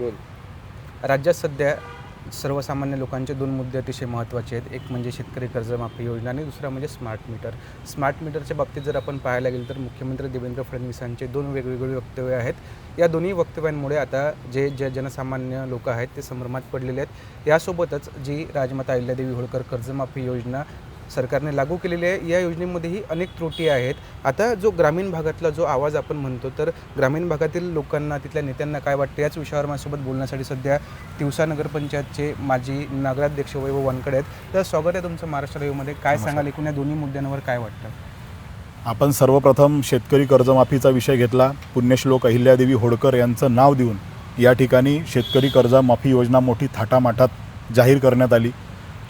बोल. राज्यात सध्या सर्वसामान्य लोकांचे दोन मुद्दे अतिशय महत्त्वाचे आहेत. एक म्हणजे शेतकरी कर्जमाफी योजना आणि दुसरा म्हणजे स्मार्ट मीटर. स्मार्ट मीटरच्या बाबतीत जर आपण पाहायला गेलं तर मुख्यमंत्री देवेंद्र फडणवीसांचे दोन वेगवेगळी वक्तव्य आहेत. या दोन्ही वक्तव्यांमुळे आता जे जनसामान्य लोक आहेत ते संभ्रमात पडलेले आहेत. यासोबतच जी राजमाता अहिल्यादेवी होळकर कर्जमाफी योजना सरकारने लागू केलेली आहे, या योजनेमध्येही अनेक त्रुटी आहेत. आता जो ग्रामीण भागातला जो आवाज आपण म्हणतो, तर ग्रामीण भागातील लोकांना, तिथल्या नेत्यांना काय वाटतं याच विषयावर माझ्यासोबत बोलण्यासाठी सध्या तिवसा नगरपंचायतचे माजी नगराध्यक्ष वैभव वानकडे आहेत. तर स्वागत आहे तुमचं महाराष्ट्र लाईव्हमध्ये. काय सांगाल एकूण या दोन्ही मुद्द्यांवर काय वाटतं? आपण सर्वप्रथम शेतकरी कर्जमाफीचा विषय घेतला. पुण्यश्लोक अहिल्यादेवी होळकर यांचं नाव देऊन या ठिकाणी शेतकरी कर्जमाफी योजना मोठी थाटामाटात जाहीर करण्यात आली.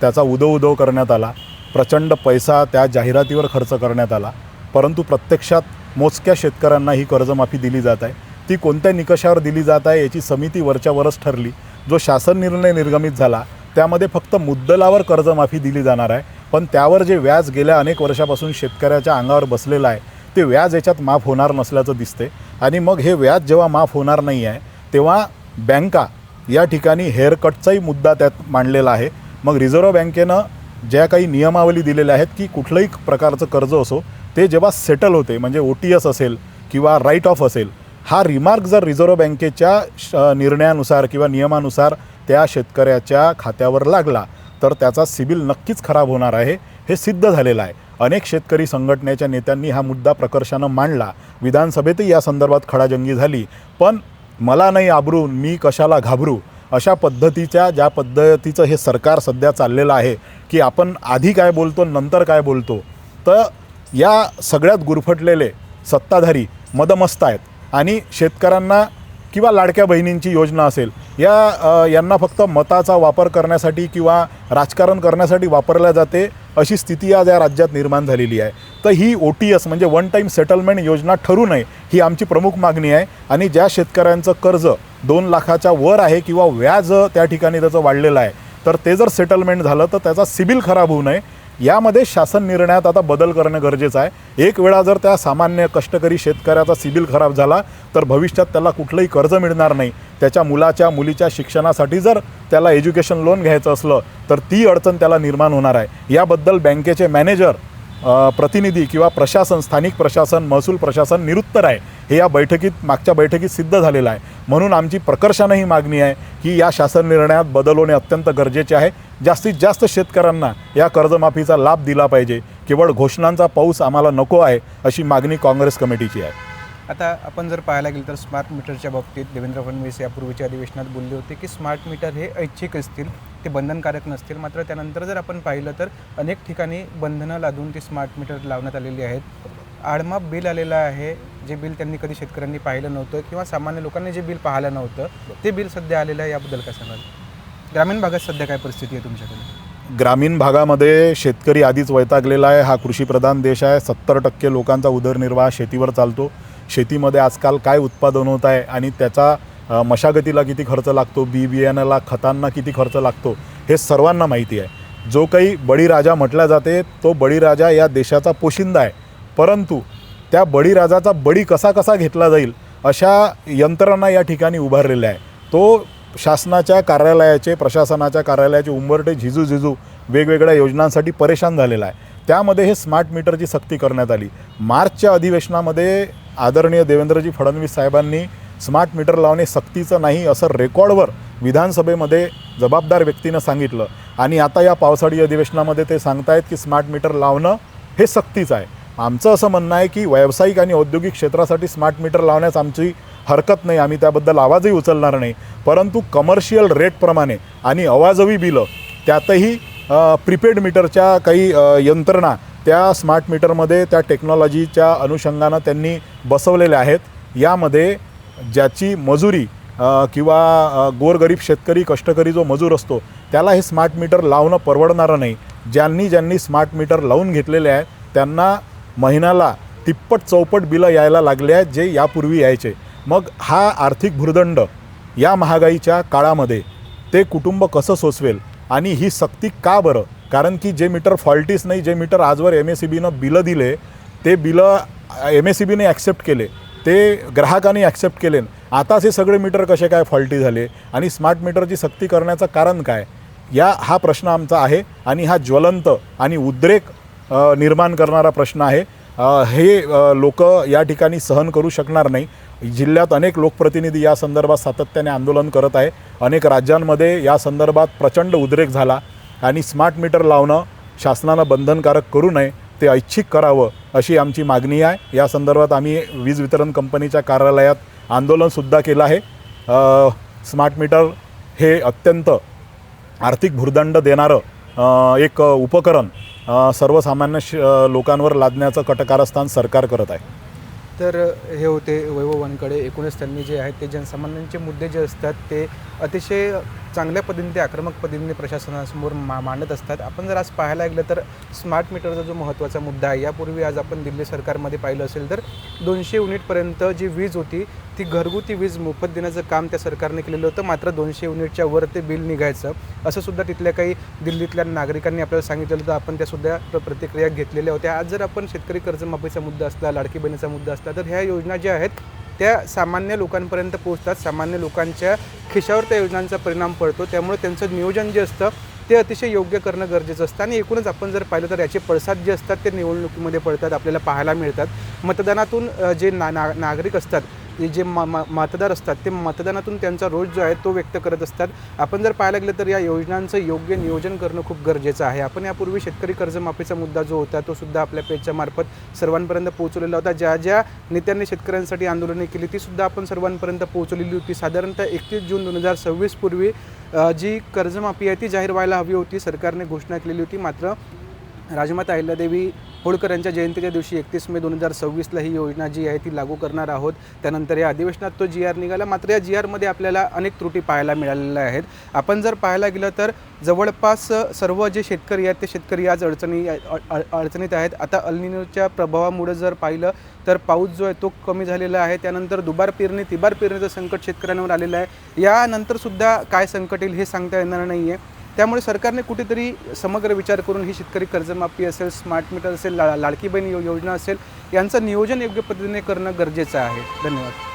त्याचा उदो करण्यात आला. प्रचंड पैसा त्या जाहिरातीवर खर्च करण्यात आला. परंतु प्रत्यक्षात मोजक्या शेतकऱ्यांना ही कर्जमाफी दिली जात आहे. ती कोणत्या निकषावर दिली जात आहे याची समिती वरच्यावरच ठरली. जो शासन निर्णय निर्गमित झाला त्यामध्ये फक्त मुद्दलावर कर्जमाफी दिली जाणार आहे, पण त्यावर जे व्याज गेल्या अनेक वर्षापासून शेतकऱ्याच्या अंगावर बसलेलं आहे ते व्याज याच्यात माफ होणार नसल्याचं दिसते. आणि मग हे व्याज जेव्हा माफ होणार नाही आहे तेव्हा बँका या ठिकाणी हेअरकटचाही मुद्दा त्यात मांडलेला आहे. मग रिझर्व्ह बँकेनं ज्या काही नियमावली दिलेल्या आहेत की कुठलंही प्रकारचं कर्ज असो ते जेव्हा सेटल होते, म्हणजे OTS असेल किंवा राईट ऑफ असेल, हा रिमार्क जर रिझर्व्ह बँकेच्या निर्णयानुसार किंवा नियमानुसार त्या शेतकऱ्याच्या खात्यावर लागला तर त्याचा सिबिल नक्कीच खराब होणार आहे. हे सिद्ध झालेलं आहे. अनेक शेतकरी संघटनेच्या नेत्यांनी हा मुद्दा प्रकर्षानं मांडला. विधानसभेतही या संदर्भात खडाजंगी झाली. पण मला नाही आबरून मी कशाला घाबरू अशा पद्धतीच्या ज्या पद्धतीचं हे सरकार सध्या चाललेलं आहे की आपण आधी काय बोलतो नंतर काय बोलतो, तर या सगळ्यात गुरफटलेले सत्ताधारी मदमस्त आहेत. आणि शेतकऱ्यांना किंवा लाडक्या बहिणींची योजना असेल यांना फक्त मताचा वापर करण्यासाठी किंवा राजकारण करण्यासाठी वापरल्या जाते अशी स्थिती आज या राज्यात निर्माण झालेली आहे. तर ही OTS म्हणजे वन टाईम सेटलमेंट योजना ठरू नये ही आमची प्रमुख मागणी आहे. आणि ज्या शेतकऱ्यांचं कर्ज 2 लाखाच्या वर आहे किंवा व्याज त्या ठिकाणी त्याचं वाढलेलं आहे तर ते जर सेटलमेंट झालं तर त्याचा सिबिल खराब होऊ नये यामध्ये शासन निर्णयात आता बदल करणं गरजेचं आहे. एक वेळा जर त्या सामान्य कष्टकरी शेतकऱ्याचा सिबिल खराब झाला तर भविष्यात त्याला कुठलंही कर्ज मिळणार नाही. त्याच्या मुलीच्या शिक्षणासाठी जर त्याला एज्युकेशन लोन घ्यायचं असलं तर ती अडचण त्याला निर्माण होणार आहे. याबद्दल बँकेचे मॅनेजर, प्रतिनिधी किंवा प्रशासन, स्थानिक प्रशासन, महसूल प्रशासन निरुत्तर आहे. हे या मागच्या बैठकीत सिद्ध झालेलं आहे. म्हणून आमची प्रकर्षानं ही मागणी आहे की या शासन निर्णयात बदल होणे अत्यंत गरजेचे आहे. जास्तीत जास्त शेतकऱ्यांना या कर्जमाफीचा लाभ दिला पाहिजे. केवळ घोषणांचा पाऊस आम्हाला नको आहे अशी मागणी काँग्रेस कमिटीची आहे. आता आपण जर पाहायला गेलं तर स्मार्ट मीटरच्या बाबतीत देवेंद्र फडणवीस यापूर्वीच्या अधिवेशनात बोलले होते की स्मार्ट मीटर हे ऐच्छिक असतील, ते बंधनकारक नसतील. मात्र त्यानंतर जर आपण पाहिलं तर अनेक ठिकाणी बंधनं लादून ती स्मार्ट मीटर लावण्यात आलेली आहेत. आडमाप बिल आलेलं आहे, जे बिल त्यांनी कधी शेतकऱ्यांनी पाहिलं नव्हतं किंवा सामान्य लोकांनी जे बिल पाहिलं नव्हतं ते बिल सध्या आलेलं आहे. याबद्दल काय सांगाल? ग्रामीण भागात सध्या काय परिस्थिती आहे तुमच्याकडे? ग्रामीण भागामध्ये शेतकरी आधीच वैतागलेला आहे. हा कृषीप्रधान देश आहे. 70% लोकांचा उदरनिर्वाह शेतीवर चालतो. शेतीमध्ये आजकाल काय उत्पादन होत आहे आणि त्याचा मशागतीला किती खर्च लागतो, बियाण्याला, खतांना किती खर्च लागतो हे सर्वांना माहिती आहे. जो काही बळीराजा म्हटला जाते तो बळीराजा या देशाचा पोशिंदा आहे. परंतु त्या बळीराजाचा बळी कसा घेतला जाईल अशा यंत्रणा या ठिकाणी उभारलेल्या आहे. तो शासनाच्या कार्यालयाचे, प्रशासनाच्या कार्यालयाचे उंबरठे झिजू वेगवेगळ्या योजनांसाठी परेशान झालेला आहे. त्यामध्ये हे स्मार्ट मीटरची सक्ती करण्यात आली. मार्चच्या अधिवेशनामध्ये आदरणीय देवेंद्रजी फडणवीस साहेबांनी स्मार्ट मीटर लावणे सक्तीचं नाही असं रेकॉर्डवर विधानसभेमध्ये जबाबदार व्यक्तीनं सांगितलं. आणि आता या पावसाळी अधिवेशनामध्ये ते सांगतायत की स्मार्ट मीटर लावणं हे सक्तीचं आहे. आमचं असं म्हणणं आहे की व्यावसायिक आणि औद्योगिक क्षेत्रासाठी स्मार्ट मीटर लावण्यास आमची हरकत नाही, आम्ही त्याबद्दल आवाजही उचलणार नाही. परंतु कमर्शियल रेटप्रमाणे आणि अवाजवी बिलं त्यातही प्रीपेड मीटरच्या काही यंत्रणा त्या स्मार्ट मीटरमध्ये त्या टेक्नॉलॉजीच्या अनुषंगानं त्यांनी बसवलेल्या आहेत. यामध्ये ज्याची मजुरी किंवा गोरगरीब शेतकरी, कष्टकरी जो मजूर असतो त्याला हे स्मार्ट मीटर लावणं परवडणारं नाही. ज्यांनी स्मार्ट मीटर लावून घेतलेले आहेत त्यांना महिन्याला तिप्पट चौपट बिलं यायला लागले आहेत जे यापूर्वी यायचे. मग हा आर्थिक भुर्दंड या महागाईच्या काळामध्ये ते कुटुंब कसं सोसवेल? आणि ही सक्ती का बरं? कारण की जे मीटर फॉल्टीच नाही, जे मीटर आजवर MSEBीनं बिलं दिले ते बिलं MSEBीने ॲक्सेप्ट केले. ते ग्राहकांनी ॲक्सेप्ट केले. आताच हे सगळे मीटर कसे काय फॉल्टी झाले आणि स्मार्ट मीटरची सक्ती करण्याचं कारण काय, हा प्रश्न आमचा आहे आणि हा ज्वलंत आणि उद्रेक निर्माण करणारा प्रश्न आहे. हे लोक या ठिकाणी सहन करू शकणार नाही. जिल्ह्यात अनेक लोकप्रतिनिधी या संदर्भात सातत्याने आंदोलन करत आहे. अनेक राज्यांमध्ये या संदर्भात प्रचंड उद्रेक झाला आणि स्मार्ट मीटर लावणं शासनानं बंधनकारक करू नये, ते ऐच्छिक करावं अशी आमची मागणी आहे. या संदर्भात आम्ही वीज वितरण कंपनीच्या कार्यालयात आंदोलनसुद्धा केलं आहे. स्मार्ट मीटर हे अत्यंत आर्थिक भुर्दंड देणारं एक उपकरण सर्वसामान्य लोकांवर लादण्याचं कटकारस्थान सरकार करत आहे. तर हे होते वैभव वानकडे. एकूणच त्यांनी जे आहेत ते जनसामान्यांचे मुद्दे जे असतात ते अतिशय चांगल्या पद्धतीने, ते आक्रमक पद्धतीने प्रशासनासमोर मांडत असतात. आपण जर आज पाहायला गेलं तर स्मार्ट मीटरचा जो महत्त्वाचा मुद्दा आहे, यापूर्वी आज आपण दिल्ली सरकारमध्ये पाहिलं असेल तर 200 युनिटपर्यंत जी वीज होती ती घरगुती वीज मोफत देण्याचं काम त्या सरकारने केलेलं होतं. मात्र 200 युनिटच्या वर ते बिल निघायचं, असं सुद्धा तिथल्या काही दिल्लीतल्या नागरिकांनी आपल्याला सांगितलेलं होतं. आपण त्यासुद्धा प्रतिक्रिया घेतलेल्या होत्या. आज जर आपण शेतकरी कर्जमाफीचा मुद्दा असला, लाडकी बहिणीचा मुद्दा असला, तर ह्या योजना ज्या आहेत त्या सामान्य लोकांपर्यंत पोहोचतात. सामान्य लोकांच्या खिशावर त्या योजनांचा परिणाम पडतो. त्यामुळे त्यांचं नियोजन जे असतं ते अतिशय योग्य करणं गरजेचं असतं. आणि एकूणच आपण जर पाहिलं तर याचे पडसाद जे असतात ते निवडणुकीमध्ये पडतात, आपल्याला पाहायला मिळतात. मतदानातून जे नागरिक असतात, जे मतदार असतात, ते मतदानातून त्यांचा रोष जो आहे तो व्यक्त करत असतात. आपण जर पाहायला गेलं तर या योजनांचं योग्य नियोजन करणं खूप गरजेचं आहे. आपण यापूर्वी शेतकरी कर्जमाफीचा मुद्दा जो होता तो सुद्धा आपल्या पेजच्या मार्फत सर्वांपर्यंत पोहोचवलेला होता. ज्या नेत्यांनी शेतकऱ्यांसाठी आंदोलने केली ती सुद्धा आपण सर्वांपर्यंत पोहोचवलेली होती. साधारणतः 31 जून 2026 पूर्वी जी कर्जमाफी आहे ती जाहीर व्हायला हवी होती. सरकारने घोषणा केलेली होती. मात्र राजमाता अहिल्यादेवी होळकर यांच्या जयंतीच्या दिवशी 31 मे 2026ला ही योजना जी आहे ती लागू करणार आहोत. त्यानंतर या अधिवेशनात तो जी आर निघाला. मात्र या जी आरमध्ये आपल्याला अनेक त्रुटी पाहायला मिळालेल्या आहेत. आपण जर पाहायला गेलं तर जवळपास सर्व जे शेतकरी आहेत ते शेतकरी आज अडचणीत आहेत. आता अल्निनोच्या प्रभावामुळे जर पाहिलं तर पाऊस जो आहे तो कमी झालेला आहे. त्यानंतर दुबार पेरणी, तिबार पेरणीचं संकट शेतकऱ्यांवर आलेलं आहे. यानंतरसुद्धा काय संकट येईल हे सांगता येणार नाही आहे. त्यामुळे सरकारने कुठेतरी समग्र विचार करून ही शेतकरी कर्जमाफी असेल, स्मार्ट मीटर असेल, लाडकी बहीण योजना असेल, यांचं नियोजन योग्य पद्धतीने करणं गरजेचं आहे. धन्यवाद.